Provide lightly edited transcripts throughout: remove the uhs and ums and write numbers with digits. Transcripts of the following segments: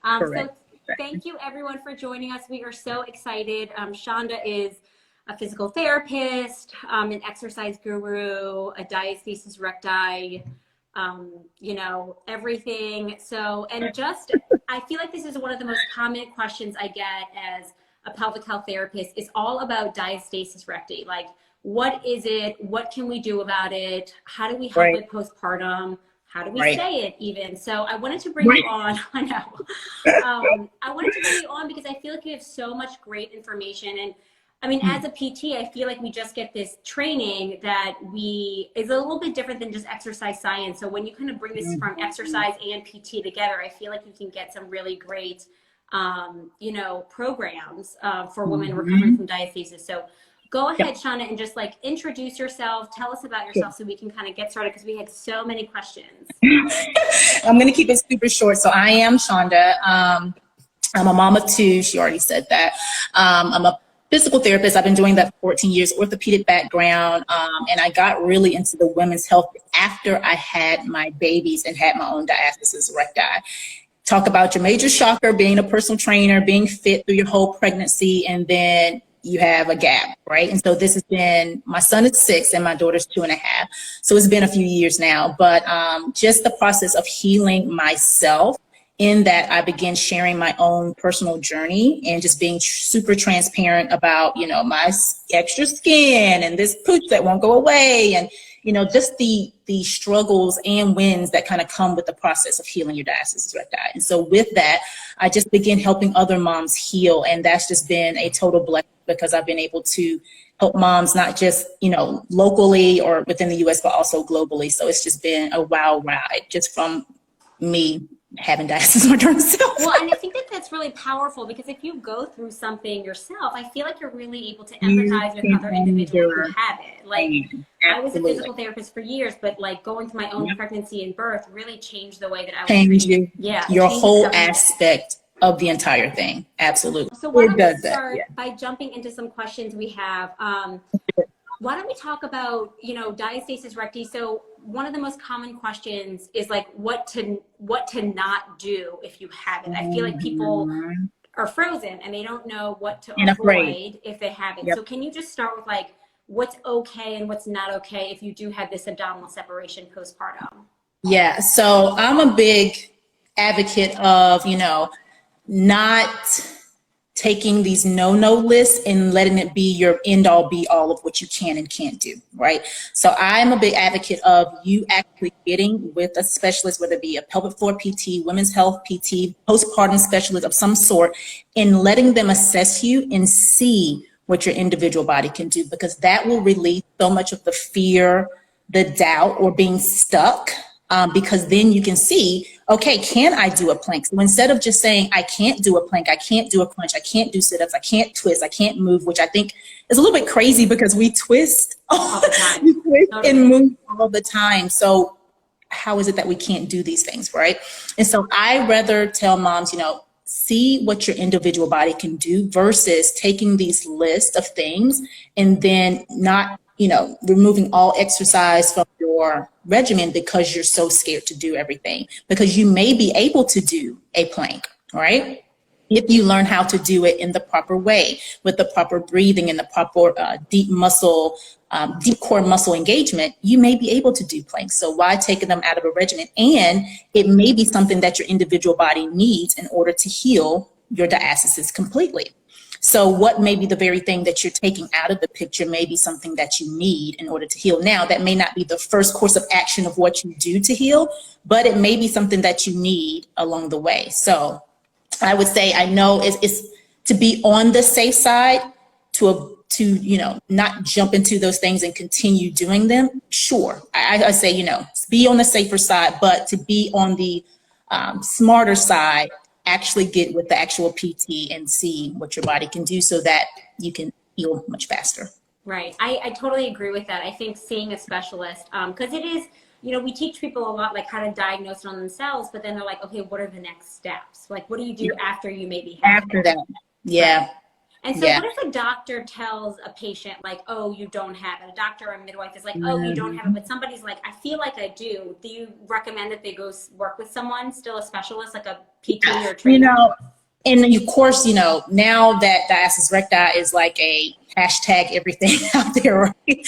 So thank you everyone for joining us. We are so excited. Shonda is a physical therapist, an exercise guru, a diastasis recti, you know, everything. So, and just, I feel like this is one of the most common questions I get as a pelvic health therapist is all about diastasis recti. Like, what is it? What can we do about it? How do we help it postpartum? How do we say it even? So I wanted to bring you on. I know. I wanted to bring you on because I feel like you have so much great information. And I mean, as a PT, I feel like we just get this training that is a little bit different than just exercise science. So when you kind of bring this from exercise and PT together, I feel like you can get some really great, you know, programs for women recovering from diastasis. So go ahead, Shonda, and just like introduce yourself. Tell us about yourself so we can kind of get started because we had so many questions. I'm going to keep it super short. So I am Shonda. I'm a mom of two. She already said that. I'm a physical therapist. I've been doing that for 14 years, orthopedic background. And I got really into the women's health after I had my babies and had my own diastasis recti. Talk about your major shocker, being a personal trainer, being fit through your whole pregnancy, and then you have a gap, right? And so this has been, my son is 6 and my daughter's 2.5. So it's been a few years now, but just the process of healing myself in that I began sharing my own personal journey and just being super transparent about, you know, my extra skin and this pooch that won't go away. And, you know, just the struggles and wins that kind of come with the process of healing your diastasis recti. And so with that, I just began helping other moms heal. And that's just been a total blessing because I've been able to help moms, not just, you know, locally or within the US, but also globally. So it's just been a wild ride just from me having diastasis myself. Well, and I think that that's really powerful because if you go through something yourself, I feel like you're really able to empathize with other individuals who have it. Like, I was a physical therapist for years, but like going through my own pregnancy and birth really changed the way that I was treated. Your whole aspect of the entire thing. Absolutely. So why don't we start by jumping into some questions we have. Why don't we talk about, you know, diastasis recti? So one of the most common questions is like what to not do if you have it. I feel like people are frozen and they don't know what to avoid if they have it. So can you just start with like what's okay and what's not okay if you do have this abdominal separation postpartum? Yeah, so I'm a big advocate of, you know, not taking these no-no lists and letting it be your end-all be-all of what you can and can't do, right? So I'm a big advocate of you actually getting with a specialist, whether it be a pelvic floor PT, women's health PT, postpartum specialist of some sort, and letting them assess you and see what your individual body can do, because that will release so much of the fear, the doubt, or being stuck. Because then you can see, okay, can I do a plank? So instead of just saying, I can't do a plank, I can't do a crunch, I can't do sit-ups, I can't twist, I can't move, which I think is a little bit crazy because we twist all the time. We twist and move all the time. So how is it that we can't do these things, right? And so I rather tell moms, you know, see what your individual body can do versus taking these lists of things and then not, you know, removing all exercise from your regimen because you're so scared to do everything. Because you may be able to do a plank, right? If you learn how to do it in the proper way, with the proper breathing and the proper deep core muscle engagement, you may be able to do planks. So why take them out of a regimen? And it may be something that your individual body needs in order to heal your diastasis completely. So what may be the very thing that you're taking out of the picture may be something that you need in order to heal. Now, that may not be the first course of action of what you do to heal, but it may be something that you need along the way. So I would say, I know it's to be on the safe side, to you know, not jump into those things and continue doing them. Sure, I say, you know, be on the safer side, but to be on the smarter side, actually get with the actual PT and see what your body can do so that you can heal much faster. Right. I totally agree with that. I think seeing a specialist, because it is, you know, we teach people a lot like how to diagnose it on themselves, but then they're like, okay, what are the next steps? Like, what do you do after you maybe have that? Yeah. And so what if a doctor tells a patient like, oh, you don't have it? A doctor or a midwife is like, oh, you don't have it. But somebody's like, I feel like I do. Do you recommend that they go work with someone, still a specialist, like a PT or a trainer? And of course, now that diastasis recti is like a hashtag everything out there, right?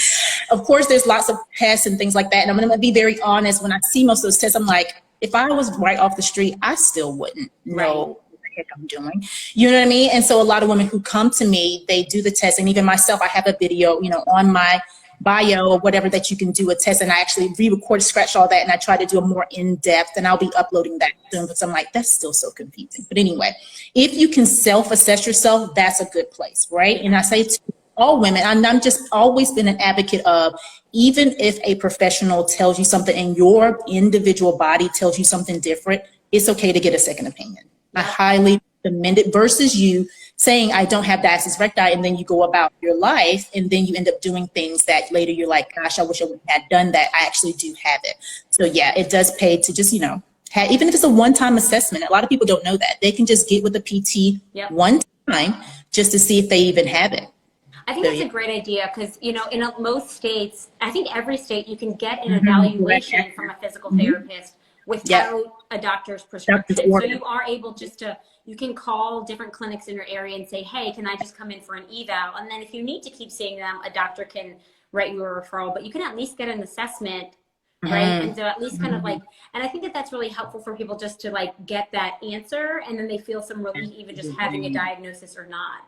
Of course, there's lots of tests and things like that. And I'm going to be very honest. When I see most of those tests, I'm like, if I was right off the street, I still wouldn't know what the heck I'm doing. You know what I mean? And so a lot of women who come to me, they do the test. And even myself, I have a video, on my bio or whatever that you can do a test, and I actually re-record, scratch all that, and I try to do a more in-depth, and I'll be uploading that soon because I'm like, that's still so confusing. But anyway, if you can self-assess yourself, that's a good place, right? And I say to all women, I'm just always been an advocate of, even if a professional tells you something and your individual body tells you something different, it's okay to get a second opinion. I highly recommend it versus you saying, I don't have diastasis recti, and then you go about your life and then you end up doing things that later you're like, gosh, I wish I had done that. I actually do have it. So yeah, it does pay to just, even if it's a one-time assessment. A lot of people don't know that. They can just get with a PT one time just to see if they even have it. I think that's a great idea because, in most states, I think every state, you can get an evaluation from a physical therapist without a doctor's prescription. So you are able just to, you can call different clinics in your area and say, hey, can I just come in for an eval? And then if you need to keep seeing them, a doctor can write you a referral, but you can at least get an assessment, right? And so at least kind of like, and I think that that's really helpful for people just to like get that answer, and then they feel some relief even just having a diagnosis or not.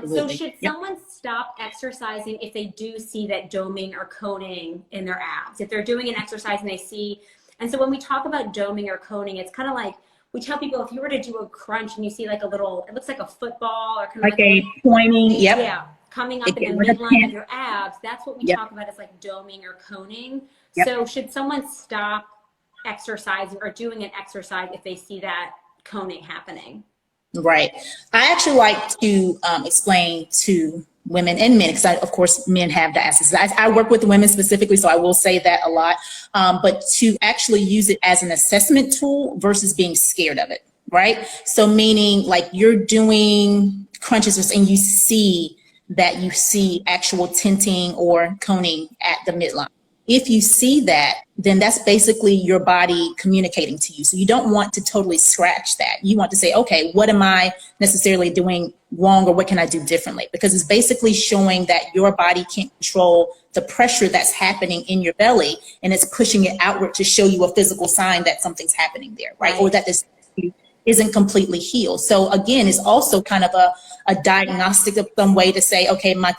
So should someone stop exercising if they do see that doming or coning in their abs? If they're doing an exercise and they see, and so when we talk about doming or coning, it's kind of like, we tell people if you were to do a crunch and you see like a little, it looks like a football or kind of like a pointing, coming up in the midline of your abs, that's what we talk about as like doming or coning. So should someone stop exercising or doing an exercise if they see that coning happening? Right. I actually like to explain to women and men, because of course men have diastasis. I work with women specifically, so I will say that a lot, but to actually use it as an assessment tool versus being scared of it, right? So meaning like you're doing crunches and you see actual tenting or coning at the midline. If you see that, then that's basically your body communicating to you. So you don't want to totally scratch that. You want to say, okay, what am I necessarily doing wrong, or what can I do differently? Because it's basically showing that your body can't control the pressure that's happening in your belly, and it's pushing it outward to show you a physical sign that something's happening there, right? Or that this isn't completely healed. So again, it's also kind of a diagnostic of some way to say, okay, my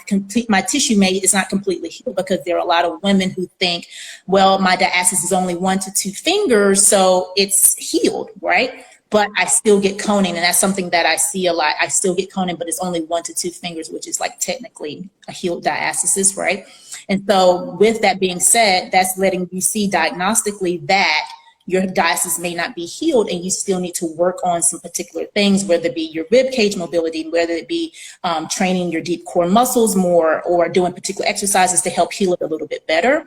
tissue maybe is not completely healed, because there are a lot of women who think, well, my diastasis is only 1 to 2 fingers, so it's healed, right? But I still get coning, and that's something that I see a lot. I still get coning, but it's only 1 to 2 fingers, which is like technically a healed diastasis, right? And so with that being said, that's letting you see diagnostically that your diastasis may not be healed, and you still need to work on some particular things, whether it be your rib cage mobility, whether it be training your deep core muscles more, or doing particular exercises to help heal it a little bit better,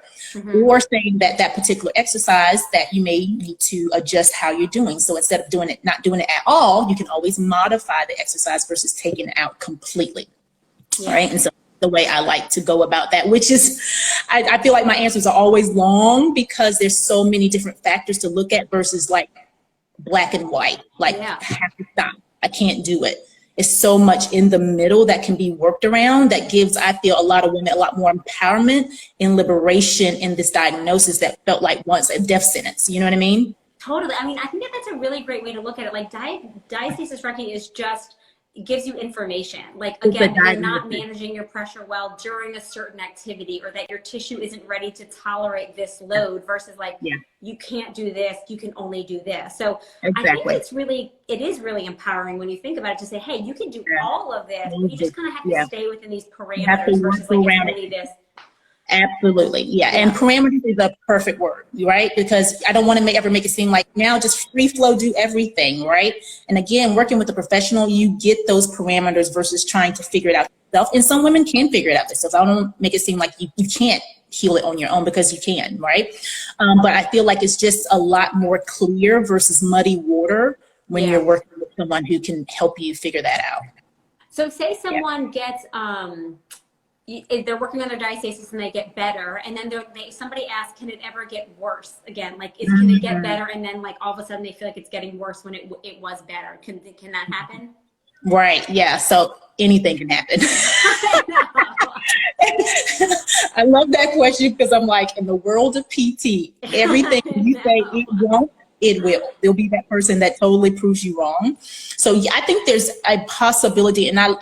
or saying that that particular exercise that you may need to adjust how you're doing. So instead of not doing it at all, you can always modify the exercise versus taking it out completely, right? And so the way I like to go about that, which is, I feel like my answers are always long because there's so many different factors to look at versus like black and white, like I have to stop, I can't do it. It's so much in the middle that can be worked around that gives, I feel, a lot of women a lot more empowerment and liberation in this diagnosis that felt like once a death sentence. You know what I mean? Totally. I mean, I think that that's a really great way to look at it. Like diastasis recti is just, it gives you information. Like, again, you're not managing your pressure well during a certain activity, or that your tissue isn't ready to tolerate this load versus like, you can't do this, you can only do this. So I think it is really empowering when you think about it, to say, hey, you can do all of this, but you just kind of have to stay within these parameters versus like, it's only this. Absolutely. Yeah. And parameters is a perfect word, right? Because I don't want to ever make it seem like now just free flow, do everything, right? And again, working with a professional, you get those parameters versus trying to figure it out yourself. And some women can figure it out themselves. I don't make it seem like you can't heal it on your own, because you can, right? But I feel like it's just a lot more clear versus muddy water when you're working with someone who can help you figure that out. So say someone gets, if they're working on their diastasis and they get better, and then somebody asks, can it ever get worse again? Like, can it get better, and then like all of a sudden they feel like it's getting worse when it was better? Can that happen? Right. Yeah. So anything can happen. I love that question because I'm like, in the world of PT, everything you say it won't, it will. There'll be that person that totally proves you wrong. So yeah, I think there's a possibility, and I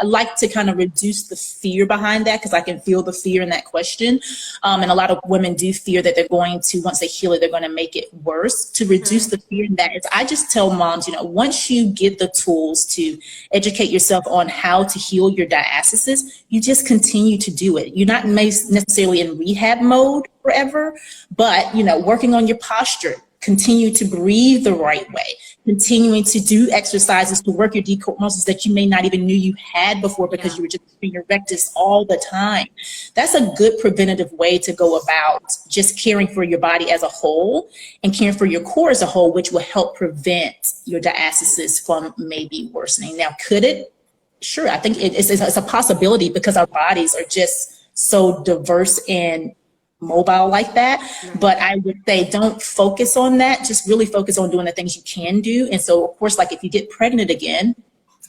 like to kind of reduce the fear behind that because I can feel the fear in that question. And a lot of women do fear that they're going to, once they heal it, they're going to make it worse. To reduce the fear in that is, I just tell moms, once you get the tools to educate yourself on how to heal your diastasis, you just continue to do it. You're not necessarily in rehab mode forever, but working on your posture, continue to breathe the right way, continuing to do exercises to work your deep core muscles that you may not even knew you had before because you were just doing your rectus all the time. That's a good preventative way to go about just caring for your body as a whole and caring for your core as a whole, which will help prevent your diastasis from maybe worsening. Now, could it? Sure, I think it's a possibility because our bodies are just so diverse and mobile like that. But I would say don't focus on that. Just really focus on doing the things you can do. And so, of course, like if you get pregnant again,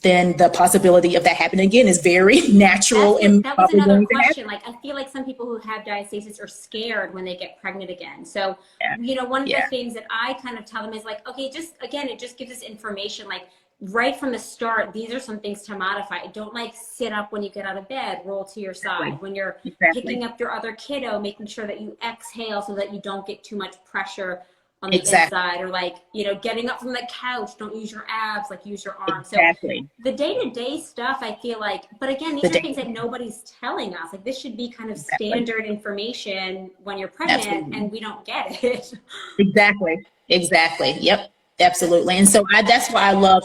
then the possibility of that happening again is very natural. That was another question. Like, I feel like some people who have diastasis are scared when they get pregnant again. So, one of the things that I kind of tell them is like, okay, it just gives us information. Like, right from the start, these are some things to modify. Don't like sit up when you get out of bed, roll to your side. When you're picking up your other kiddo, making sure that you exhale so that you don't get too much pressure on the inside, or like, getting up from the couch, don't use your abs, like use your arms. So the day-to-day stuff, I feel like, but again, these are things that nobody's telling us. Like, this should be kind of standard information when you're pregnant and we don't get it. Exactly. Yep. Absolutely. And so that's why I love,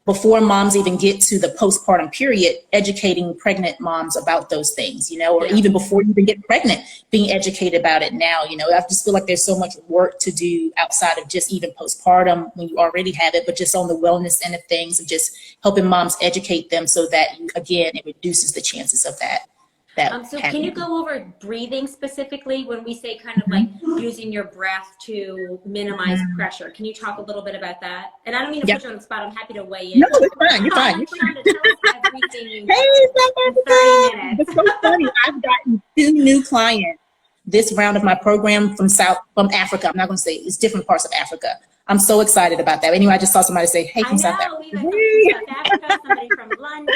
before moms even get to the postpartum period, educating pregnant moms about those things, or even before you even get pregnant, being educated about it now. I just feel like there's so much work to do outside of just even postpartum when you already have it, but just on the wellness end of things and just helping moms educate them so that, again, it reduces the chances of that. So can you go over breathing specifically when we say kind of like using your breath to minimize pressure? Can you talk a little bit about that? And I don't mean to put you on the spot. I'm happy to weigh in. No, it's fine. You're fine. I'm trying to tell us everything you know in 30 minutes. It's so funny. I've gotten 2 new clients this round of my program from Africa. I'm not going to say it's different parts of Africa. I'm so excited about that. Anyway, I just saw somebody say, hey, from South Africa. We have South Africa, somebody from London.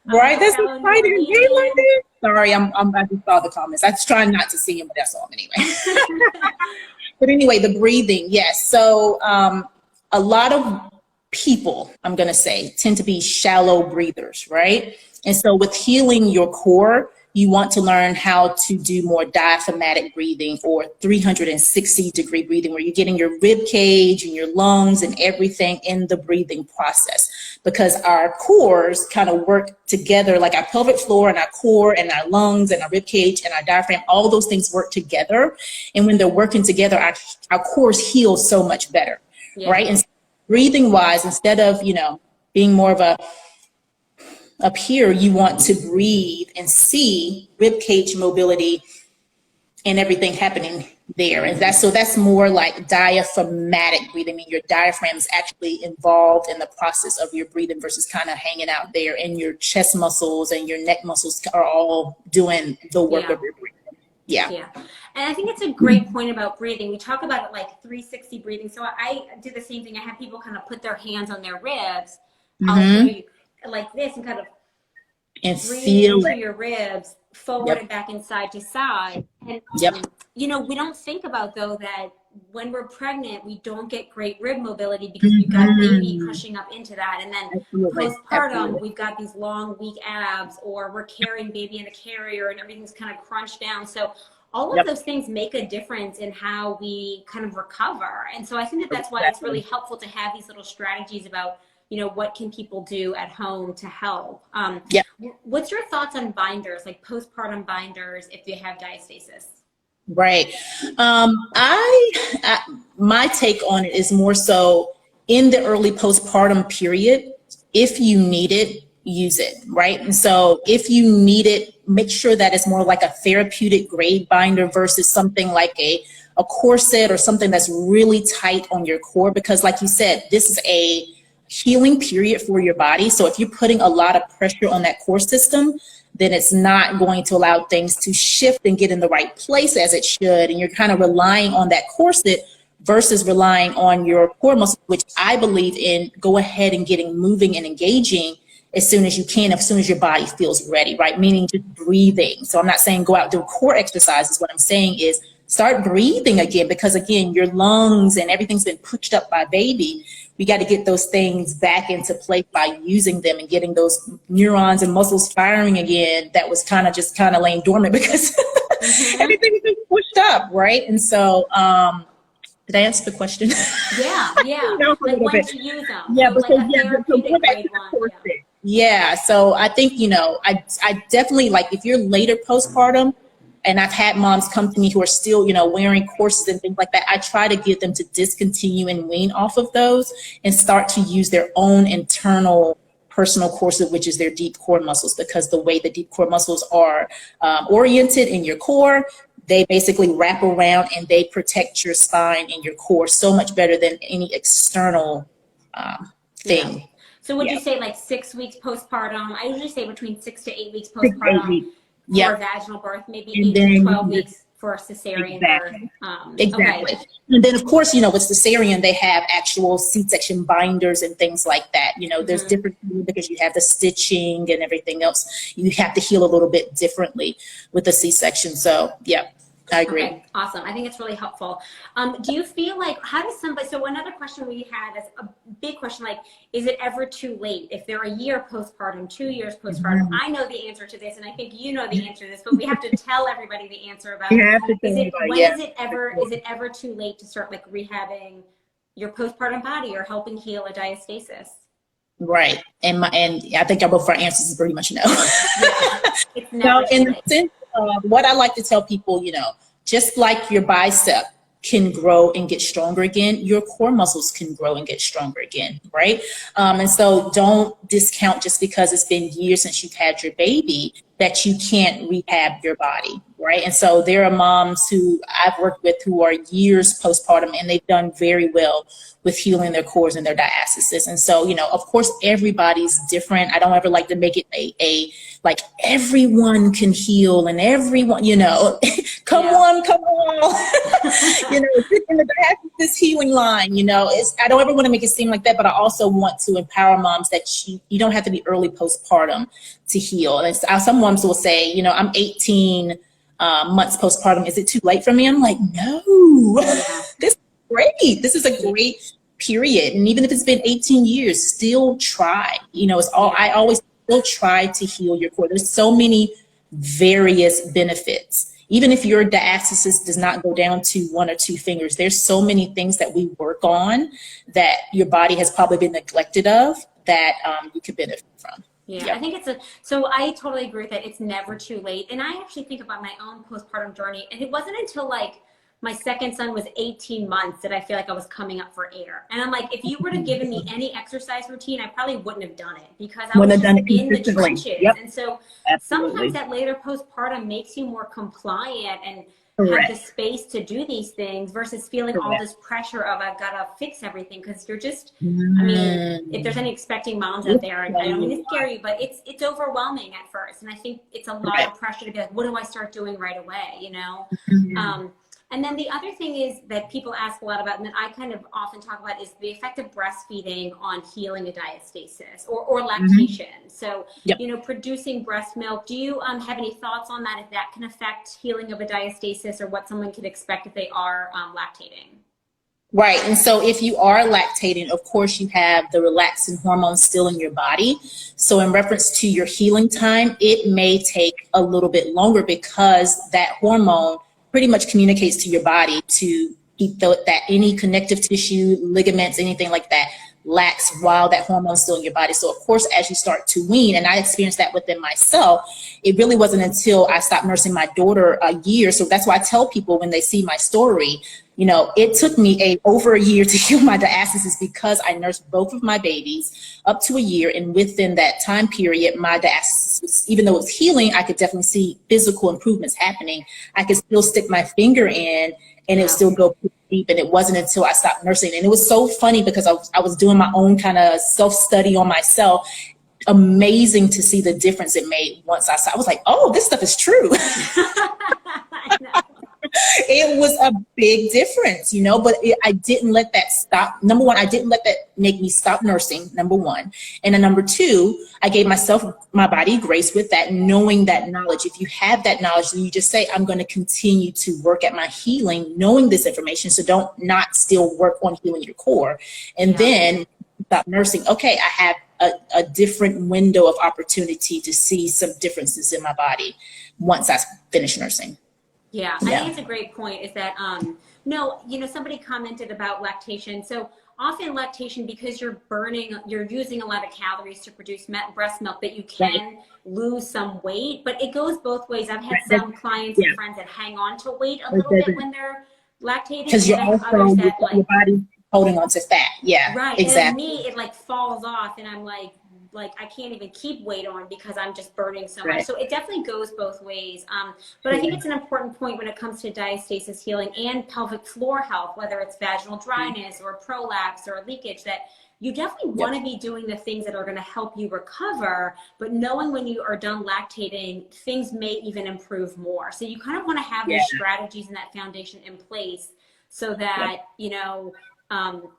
Right, that's exciting. Hey, London. Sorry, I just saw the comments. I was trying not to see them, but that's all anyway. But anyway, the breathing, yes. So a lot of people, I'm going to say, tend to be shallow breathers, right? And so with healing your core, you want to learn how to do more diaphragmatic breathing or 360-degree breathing, where you're getting your rib cage and your lungs and everything in the breathing process, because our cores kind of work together, like our pelvic floor and our core and our lungs and our rib cage and our diaphragm, all those things work together. And when they're working together, our cores heal so much better, right? And breathing wise, instead of, being more of a up here, you want to breathe and see rib cage mobility and everything happening there. And that's more like diaphragmatic breathing. I mean, your diaphragm is actually involved in the process of your breathing versus kind of hanging out there, and your chest muscles and your neck muscles are all doing the work of your breathing. Yeah. And I think it's a great point about breathing. We talk about it like 360 breathing. So I do the same thing. I have people kind of put their hands on their ribs. Like this, and kind of breathe into your ribs, forward and back and side to side. And we don't think about, though, that when we're pregnant, we don't get great rib mobility because we've got baby pushing up into that. And then postpartum, we've got these long, weak abs, or we're carrying baby in a carrier and everything's kind of crunched down. So all of those things make a difference in how we kind of recover. And so I think that's why it's really helpful to have these little strategies about, what can people do at home to help? What's your thoughts on binders, like postpartum binders, if you have diastasis? Right. My take on it is more so in the early postpartum period, if you need it, use it, right? And so if you need it, make sure that it's more like a therapeutic grade binder versus something like a corset or something that's really tight on your core, because like you said, this is a healing period for your body. So if you're putting a lot of pressure on that core system, then it's not going to allow things to shift and get in the right place as it should. And you're kind of relying on that corset versus relying on your core muscle, which I believe in. Go ahead and getting moving and engaging as soon as you can, as soon as your body feels ready, right? Meaning just breathing. So I'm not saying go out and do core exercises. What I'm saying is start breathing again, because again, your lungs and everything's been pushed up by baby. We got to get those things back into place by using them and getting those neurons and muscles firing again. That was kind of laying dormant because everything's been pushed up, right? And so, did I answer the question? Yeah. Like when to use them. Yeah, so because like a therapeutic grade one. Yeah, so I think, I definitely, like, if you're later postpartum, and I've had moms come to me who are still, wearing corsets and things like that, I try to get them to discontinue and wean off of those and start to use their own internal personal corset, which is their deep core muscles, because the way the deep core muscles are oriented in your core, they basically wrap around and they protect your spine and your core so much better than any external thing. Yeah. So would you say like 6 weeks postpartum? I usually say between 6 to 8 weeks postpartum for vaginal birth, maybe 8 to 12 weeks for a cesarean birth. Exactly. Okay. And then of course, with cesarean, they have actual C-section binders and things like that. There's different, because you have the stitching and everything else. You have to heal a little bit differently with the C-section. So yeah. I agree. Okay, awesome. I think it's really helpful. Do you feel like, how does somebody, so another question we had is a big question, like, is it ever too late? If they're a year postpartum, 2 years postpartum, I know the answer to this, and I think you know the answer to this, but we have to tell everybody the answer about it. Is it ever too late to start like rehabbing your postpartum body or helping heal a diastasis? Right. And I think both our answers is pretty much no. It's never in the sense of what I like to tell people, just like your bicep can grow and get stronger again, your core muscles can grow and get stronger again, right? And so don't discount just because it's been years since you've had your baby that you can't rehab your body, right? And so there are moms who I've worked with who are years postpartum and they've done very well with healing their cores and their diastasis. And so, of course, everybody's different. I don't ever like to make it a like everyone can heal and everyone, come on. Sit in the diastasis healing line, I don't ever want to make it seem like that, but I also want to empower moms that you don't have to be early postpartum to heal. And some moms will say, I'm 18 months postpartum. Is it too late for me? I'm like, no, this is great. This is a great period. And even if it's been 18 years, still try, I always still try to heal your core. There's so many various benefits. Even if your diastasis does not go down to 1 or 2 fingers, there's so many things that we work on that your body has probably been neglected of that you could benefit from. Yeah, I think so I totally agree with that. It's never too late. And I actually think about my own postpartum journey, and it wasn't until like my second son was 18 months that I feel like I was coming up for air. And I'm like, if you would have given me any exercise routine, I probably wouldn't have done it because I was just in the trenches. Yep. And so sometimes that later postpartum makes you more compliant and have the space to do these things versus feeling all this pressure of I've got to fix everything, because you're just, I mean, if there's any expecting moms out there, and I don't mean to scare you, but it's overwhelming at first. And I think it's a lot of pressure to be like, what do I start doing right away, And then the other thing is that people ask a lot about, and that I kind of often talk about, is the effect of breastfeeding on healing a diastasis or lactation. So, producing breast milk. Do you have any thoughts on that, if that can affect healing of a diastasis or what someone could expect if they are lactating? Right. And so if you are lactating, of course, you have the relaxin hormones still in your body. So in reference to your healing time, it may take a little bit longer because that hormone pretty much communicates to your body to keep that any connective tissue, ligaments, anything like that lax while that hormone's still in your body. So of course, as you start to wean, and I experienced that within myself, it really wasn't until I stopped nursing my daughter a year. So that's why I tell people when they see my story, you know, it took me over a year to heal my diastasis because I nursed both of my babies up to a year. And within that time period, my diastasis was, even though it was healing, I could definitely see physical improvements happening. I could still stick my finger in and it would still go deep. And it wasn't until I stopped nursing. And it was so funny because I was doing my own kind of self-study on myself. Amazing to see the difference it made once I saw. I was like, oh, this stuff is true. I know. It was a big difference, you know, but I didn't let that stop. Number one, I didn't let that make me stop nursing, number one. And then number two, I gave myself, my body grace with that, knowing that knowledge. If you have that knowledge, then you just say, I'm going to continue to work at my healing, knowing this information. So don't not still work on healing your core. And then stop nursing. Okay, I have a different window of opportunity to see some differences in my body once I finish nursing. Yeah, I think it's a great point is that, no, you know, somebody commented about lactation. So often lactation, because you're using a lot of calories to produce breast milk, that you can lose some weight, but it goes both ways. I've had some clients and friends that hang on to weight a little bit when they're lactating. Because you're also, your body holding on to fat. Yeah, right. Exactly. And me, it like falls off and I'm like I can't even keep weight on because I'm just burning so much. So it definitely goes both ways. But I think it's an important point when it comes to diastasis healing and pelvic floor health, whether it's vaginal dryness or prolapse or leakage, that you definitely want to be doing the things that are going to help you recover, but knowing when you are done lactating, things may even improve more. So you kind of want to have those strategies and that foundation in place so that, you know,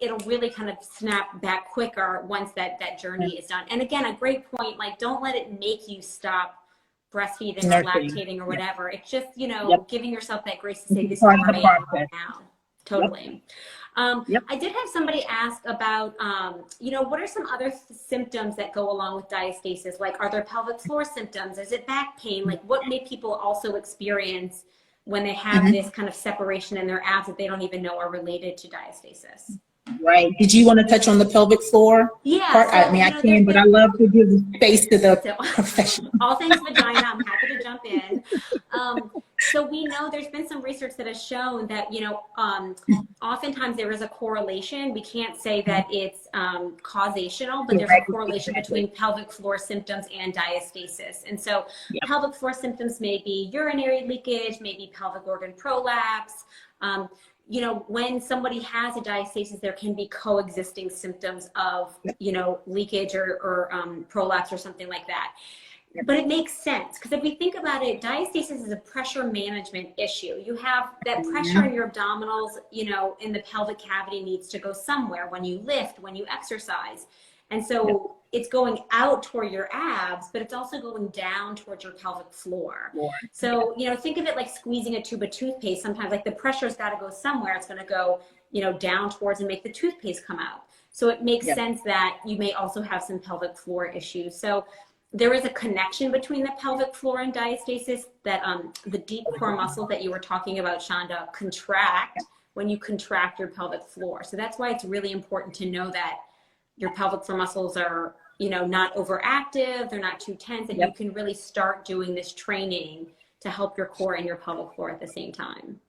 it'll really kind of snap back quicker once that journey is done. And again, a great point, like don't let it make you stop breastfeeding or lactating or whatever. It's just, you know, giving yourself that grace to say this is where I am right now. Totally. I did have somebody ask about, you know, what are some other symptoms that go along with diastasis? Like, are there pelvic floor symptoms? Is it back pain? Like, what may people also experience when they have this kind of separation in their abs that they don't even know are related to diastasis? Right. Did you want to touch on the pelvic floor part? So, I mean, I can, but I love to give space to the professional. All things vagina, I'm happy to jump in. So we know there's been some research that has shown that, you know, oftentimes there is a correlation. We can't say that it's causational, but there's a correlation between pelvic floor symptoms and diastasis. And so pelvic floor symptoms may be urinary leakage, maybe pelvic organ prolapse. You know, when somebody has a diastasis, there can be coexisting symptoms of, you know, leakage or prolapse or something like that. But it makes sense because if we think about it, diastasis is a pressure management issue. You have that pressure in your abdominals, you know, in the pelvic cavity needs to go somewhere when you lift, when you exercise. And so it's going out toward your abs, but it's also going down towards your pelvic floor. So, you know, think of it like squeezing a tube of toothpaste. Sometimes like the pressure's got to go somewhere. It's going to go, you know, down towards and make the toothpaste come out. So it makes sense that you may also have some pelvic floor issues. So there is a connection between the pelvic floor and diastasis, that the deep core muscles that you were talking about, Shonda, contract when you contract your pelvic floor. So that's why it's really important to know that your pelvic floor muscles are, you know, not overactive, they're not too tense, and you can really start doing this training to help your core and your pelvic floor at the same time.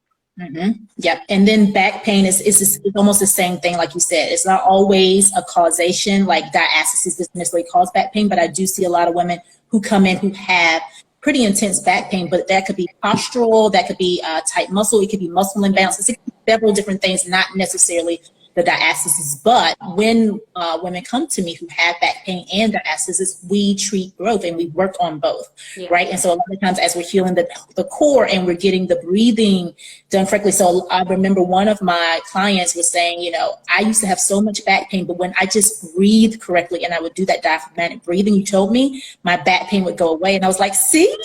Yep. And then back pain is almost the same thing. Like you said, it's not always a causation, like diastasis doesn't necessarily cause back pain, but I do see a lot of women who come in who have pretty intense back pain, but that could be postural, that could be tight muscle, it could be muscle imbalances, it could be several different things, not necessarily the diastasis. But when women come to me who have back pain and diastasis, we treat both and we work on both, right? And so a lot of times as we're healing the core and we're getting the breathing done correctly. So I remember one of my clients was saying, you know, I used to have so much back pain, but when I just breathed correctly and I would do that diaphragmatic breathing you told me, my back pain would go away. And I was like, see?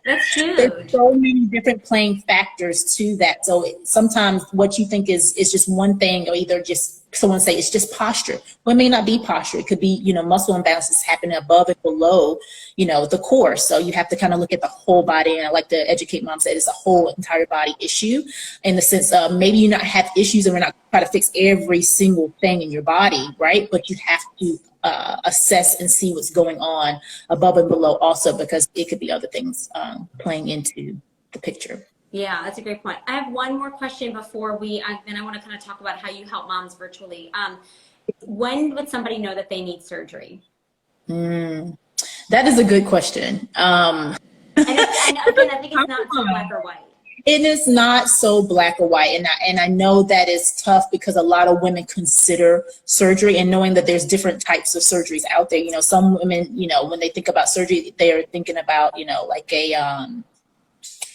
That's There's huge. so many different playing factors to that. So sometimes what you think is just one thing, or either just someone say it's just posture. Well, it may not be posture. It could be, muscle imbalances happening above and below, the core. So you have to kind of look at the whole body. And I like to educate moms that it's a whole entire body issue, in the sense of maybe you not have issues and we're not trying to fix every single thing in your body, right? But you have to assess and see what's going on above and below also, because it could be other things playing into the picture. Yeah, that's a great point. I have one more question before then I want to kind of talk about how you help moms virtually. When would somebody know that they need surgery? That is a good question. And again, I think it's not so black or white. It is not so black or white. And I know that is tough, because a lot of women consider surgery, and knowing that there's different types of surgeries out there. Some women, when they think about surgery, they're thinking about, like a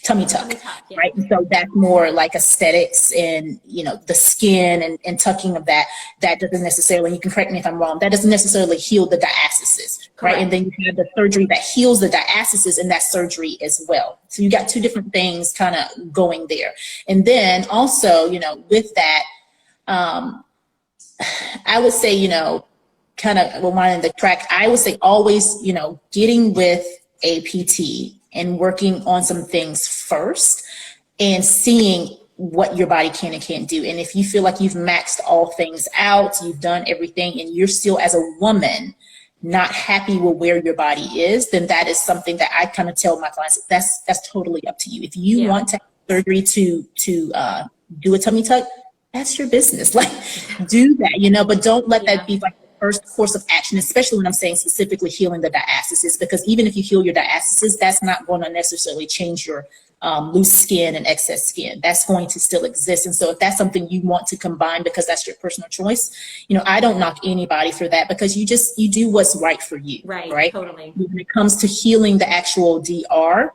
tummy tuck, yeah. right? And so that's more like aesthetics and, the skin and tucking of that. That doesn't necessarily, you can correct me if I'm wrong, that doesn't necessarily heal the diastasis, right? And then you have the surgery that heals the diastasis in that surgery as well. So you got two different things kind of going there. And then also, with that, I would say, kind of rewinding the track, I would say always, getting with a PT and working on some things first and seeing what your body can and can't do. And if you feel like you've maxed all things out, you've done everything, and you're still, as a woman, not happy with where your body is, then that is something that I kind of tell my clients, that's totally up to you. If you want to have surgery to do a tummy tuck, that's your business. Like, do that, but don't let that be like first course of action, especially when I'm saying specifically healing the diastasis, because even if you heal your diastasis, that's not going to necessarily change your loose skin and excess skin. That's going to still exist. And so if that's something you want to combine because that's your personal choice, I don't knock anybody for that, because you do what's right for you. Right? Totally. When it comes to healing the actual DR,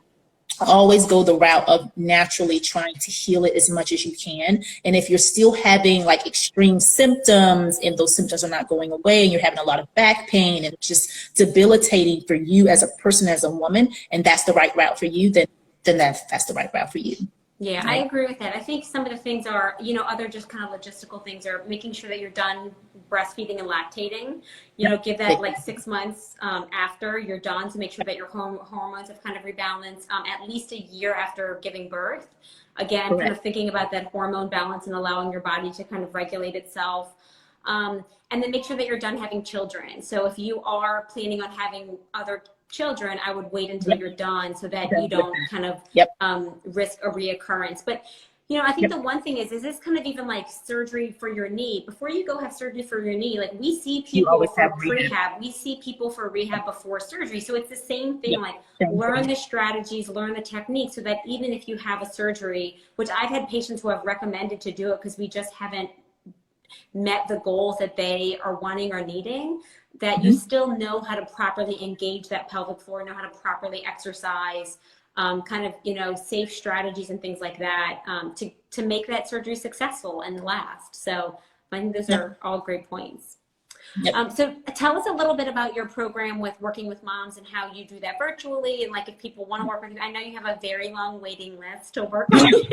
always go the route of naturally trying to heal it as much as you can. And if you're still having like extreme symptoms, and those symptoms are not going away, and you're having a lot of back pain, and it's just debilitating for you as a person, as a woman, and that's the right route for you, then that's the right route for you. Yeah, I agree with that. I think some of the things are, other just kind of logistical things are making sure that you're done breastfeeding and lactating. Give that like 6 months after you're done, to make sure that your hormones have kind of rebalanced, at least a year after giving birth. Again, kind of thinking about that hormone balance and allowing your body to kind of regulate itself. And then make sure that you're done having children. So if you are planning on having other children, I would wait until you're done, so that you don't kind of risk a reoccurrence. But I think the one thing is this kind of even like surgery for your knee. Before you go have surgery for your knee, like we see people for prehab, we see people for rehab before surgery. So it's the same thing, like learn the strategies, learn the techniques, so that even if you have a surgery, which I've had patients who have recommended to do it because we just haven't met the goals that they are wanting or needing, that you still know how to properly engage that pelvic floor, know how to properly exercise, kind of, safe strategies and things like that, to make that surgery successful and last. So I think those are all great points. So tell us a little bit about your program with working with moms and how you do that virtually. And like, if people want to work with you, I know you have a very long waiting list to work with you.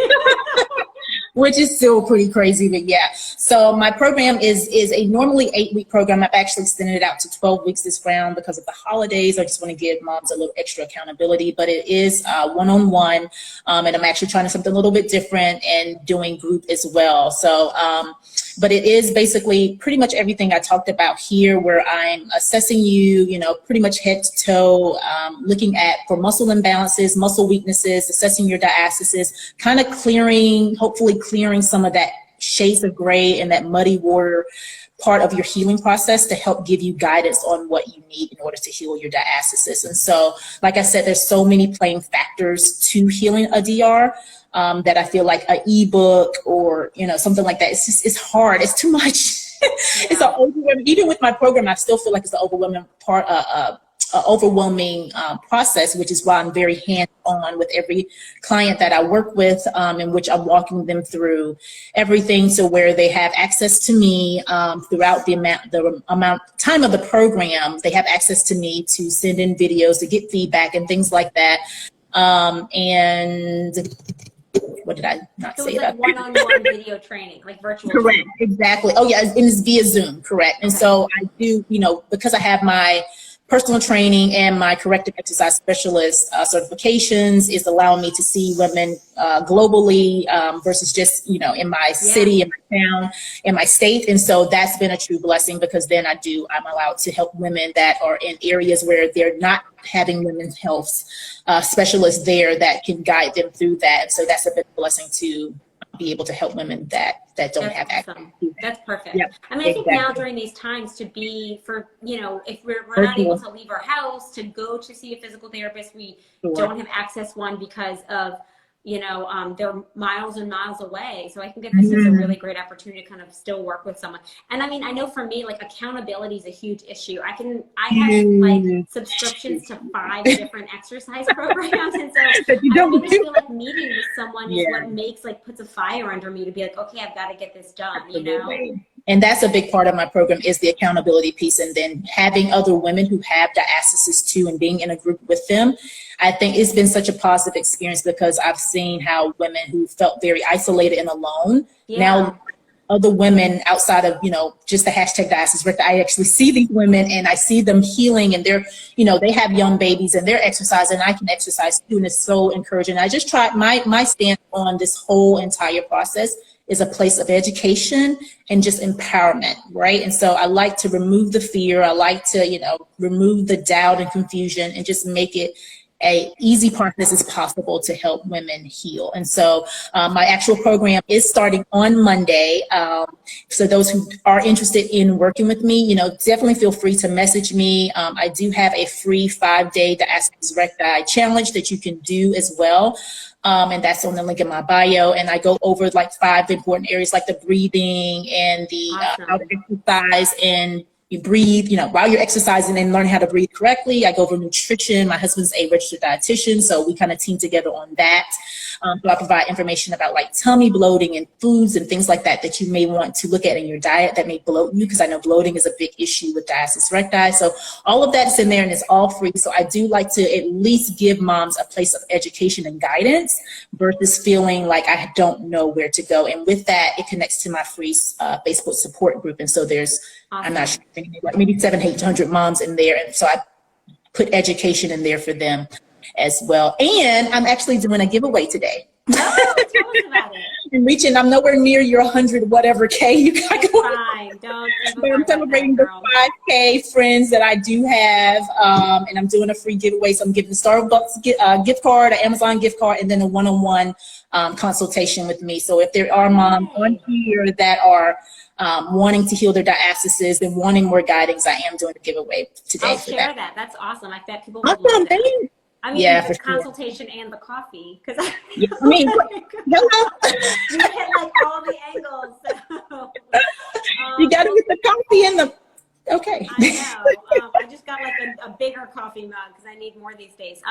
Which is still pretty crazy, but yeah. So my program is a normally 8-week program. I've actually extended it out to 12 weeks this round because of the holidays. I just want to give moms a little extra accountability, but it is one-on-one, and I'm actually trying something a little bit different and doing group as well. So, but it is basically pretty much everything I talked about here, where I'm assessing you, pretty much head to toe, looking at for muscle imbalances, muscle weaknesses, assessing your diastasis, kind of hopefully clearing some of that shades of gray and that muddy water part of your healing process, to help give you guidance on what you need in order to heal your diastasis. And so, like I said, there's so many playing factors to healing a DR, that I feel like an ebook or, something like that, it's hard. It's too much. It's an overwhelming, even with my program, I still feel like it's an overwhelming process, which is why I'm very hands-on with every client that I work with, in which I'm walking them through everything, so where they have access to me throughout the amount time of the program. They have access to me to send in videos, to get feedback and things like that. And what did I not So say it's like about one-on-one video training, like virtual. Correct, training. exactly. Oh yeah, and it's via Zoom, correct. And so I do, because I have my personal training and my corrective exercise specialist certifications, is allowing me to see women globally versus just, in my city, in my town, in my state. And so that's been a true blessing, because then I'm allowed to help women that are in areas where they're not having women's health specialists there that can guide them through that. So that's a big blessing to be able to help women that don't have access to that. That's perfect. Yep, I mean, I think now during these times to be if we're not able to leave our house to go to see a physical therapist, we don't have access one because of, they're miles and miles away. So I think that this is a really great opportunity to kind of still work with someone. And I mean, I know for me, like accountability is a huge issue. I have like subscriptions to 5 different exercise programs. And so I really feel like meeting with someone is what puts a fire under me to be like, okay, I've got to get this done, And that's a big part of my program, is the accountability piece. And then having other women who have diastasis too and being in a group with them. I think it's been such a positive experience, because I've seen how women who felt very isolated and alone, now other women outside of, just the hashtag Diastasis Recti, I actually see these women and I see them healing, and they're, they have young babies and they're exercising, and I can exercise too. And it's so encouraging. I just try my stance on this whole entire process is a place of education and just empowerment, right? And so I like to remove the fear. I like to, remove the doubt and confusion, and just make it a easy process as possible to help women heal. And so my actual program is starting on Monday. So those who are interested in working with me, definitely feel free to message me. I do have a free 5-day Diastasis Recti challenge that you can do as well. And that's on the link in my bio. And I go over like 5 important areas, like the breathing and the how to exercise, and you breathe, while you're exercising, and learn how to breathe correctly. I go over nutrition. My husband's a registered dietitian, so we kind of team together on that. So I provide information about like tummy bloating and foods and things like that that you may want to look at in your diet that may bloat you, because I know bloating is a big issue with Diastasis Recti. So all of that's in there, and it's all free. So I do like to at least give moms a place of education and guidance versus feeling like I don't know where to go. And with that, it connects to my free Facebook support group. And so there's, I'm not sure, maybe 700-800 moms in there. And so I put education in there for them as well. And I'm actually doing a giveaway today. Oh, tell us about it. I'm nowhere near your 100 whatever K you got going. Fine. But I'm celebrating the 5K friends that I do have, and I'm doing a free giveaway. So I'm giving the Starbucks gift card, an Amazon gift card, and then a one-on-one consultation with me. So if there are moms on here that are wanting to heal their diastasis and wanting more guidance, I am doing a giveaway today. I'll share that. That's awesome. I bet people would love that. I mean, the consultation and the coffee, because hello. You hit like all the angles. So, you got to get the coffee and the. Okay. I know. I just got like a bigger coffee mug because I need more these days.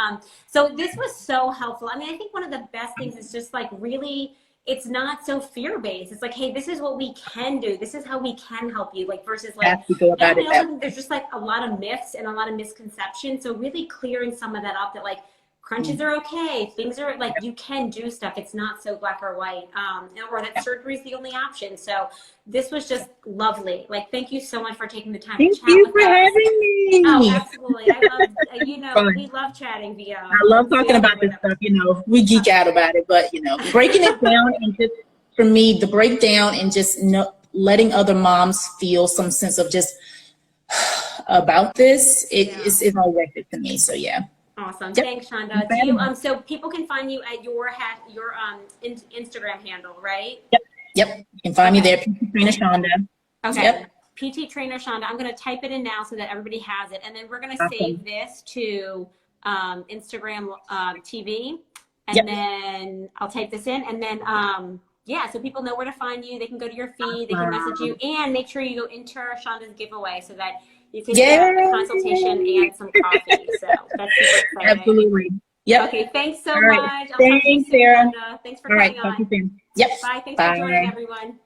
So this was so helpful. I mean, I think one of the best things is just like really, it's not so fear-based. It's like, hey, this is what we can do. This is how we can help you. Like versus like, there's just like a lot of myths and a lot of misconceptions. So really clearing some of that up, that like crunches are okay. Things are like, you can do stuff. It's not so black or white, or that surgery is the only option. So this was just lovely. Like, thank you so much for taking the time to chat with us. Thank you for having me. Oh, absolutely. I love, we love chatting via. I love talking about this stuff. We geek out about it, but breaking it down, and just for me, the breakdown and just letting other moms feel some sense of just about this, it's all worth it to me. So yeah. Awesome. Yep. Thanks, Shonda. Do you, so people can find you at your Instagram handle, right? Yep. You can find me there, PTrainershonda. Okay. Yep. PTrainershonda. I'm going to type it in now so that everybody has it. And then we're going to save this to Instagram TV. And then I'll type this in. And then, so people know where to find you. They can go to your feed. They can message you. And make sure you go enter Shonda's giveaway so that you can get a consultation and some coffee. So that's super exciting. Absolutely. Yep. Okay, thanks so much. Thanks, Sarah. Thanks for coming on. Talk to you soon. Yep. Bye. Thanks for joining, everyone.